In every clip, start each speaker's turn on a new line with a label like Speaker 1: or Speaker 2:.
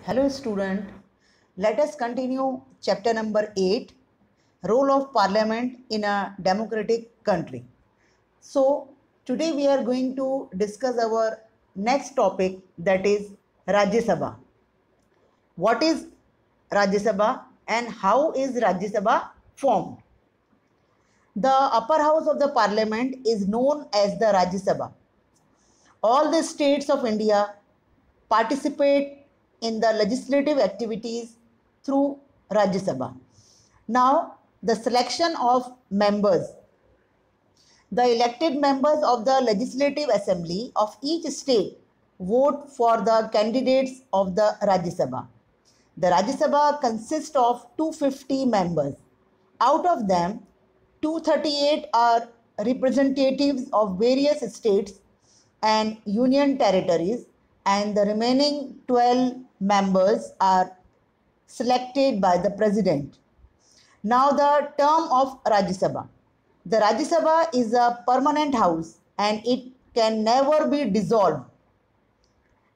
Speaker 1: Hello student, let us continue chapter number 8, Role of Parliament in a Democratic Country. So today we are going to discuss our next topic, that is Rajya Sabha. What is Rajya Sabha and how is Rajya Sabha formed? The upper house of the parliament is known as the Rajya Sabha. All the states of India participate in the legislative activities through Rajya Sabha. Now, the selection of members. The elected members of the Legislative Assembly of each state vote for the candidates of the Rajya Sabha. The Rajya Sabha consists of 250 members. Out of them, 238 are representatives of various states and union territories, and the remaining 12 members are selected by the president. Now the term of Rajya Sabha. The Rajya Sabha is a permanent house and it can never be dissolved.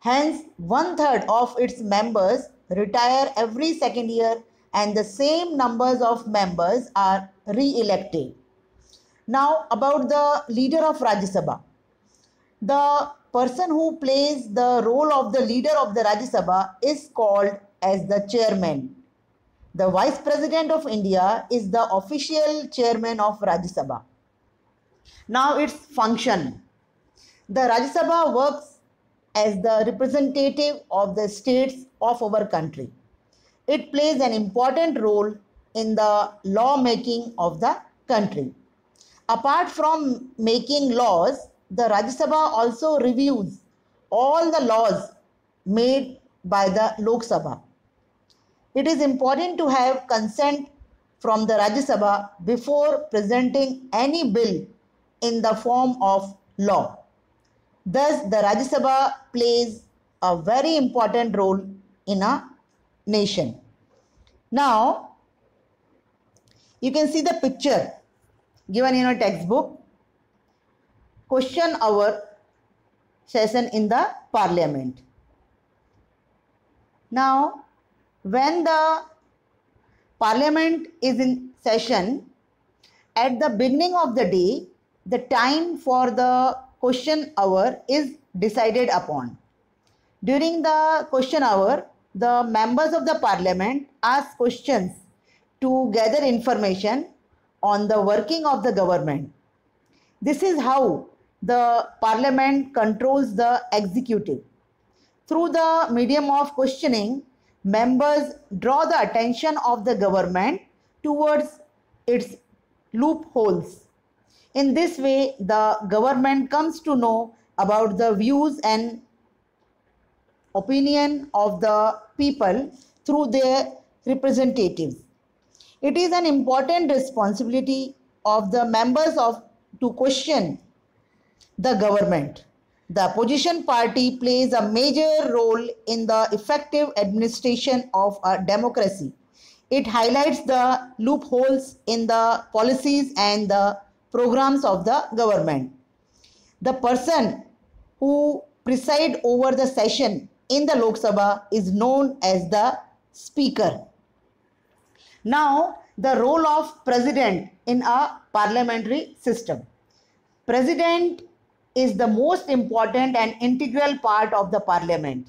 Speaker 1: Hence, 1/3 of its members retire every second year and the same numbers of members are re-elected. Now about the leader of Rajya Sabha. The person who plays the role of the leader of the Rajya Sabha is called as the chairman. The Vice President of India is the official chairman of Rajya Sabha. Now its function. The Rajya Sabha works as the representative of the states of our country. It plays an important role in the law making of the country. Apart from making laws, the Rajya Sabha also reviews all the laws made by the Lok Sabha. It is important to have consent from the Rajya Sabha before presenting any bill in the form of law. Thus, the Rajya Sabha plays a very important role in a nation. Now, you can see the picture given in your textbook. Question hour session in the parliament. Now, when the parliament is in session, at the beginning of the day, the time for the question hour is decided upon. During the question hour, the members of the parliament ask questions to gather information on the working of the government. This is how the parliament controls the executive. Through the medium of questioning, members draw the attention of the government towards its loopholes. In this way, the government comes to know about the views and opinion of the people through their representatives. It is an important responsibility of the members to question the government. The opposition party plays a major role in the effective administration of a democracy. It highlights the loopholes in the policies and the programs of the government. The person who presides over the session in the Lok Sabha is known as the Speaker. Now, the role of President in a parliamentary system. President is the most important and integral part of the parliament.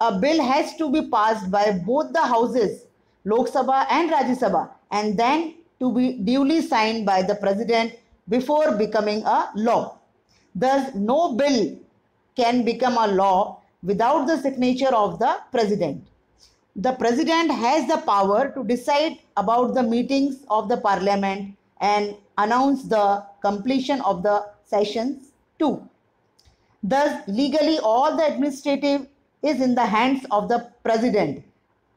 Speaker 1: A bill has to be passed by both the houses, Lok Sabha and Rajya Sabha, and then to be duly signed by the president before becoming a law. Thus, no bill can become a law without the signature of the president. The president has the power to decide about the meetings of the parliament and announce the completion of the sessions too. Thus, legally, all the administrative is in the hands of the president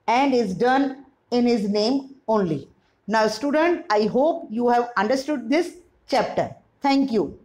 Speaker 1: and is done in his name only. Now, student, I hope you have understood this chapter. Thank you.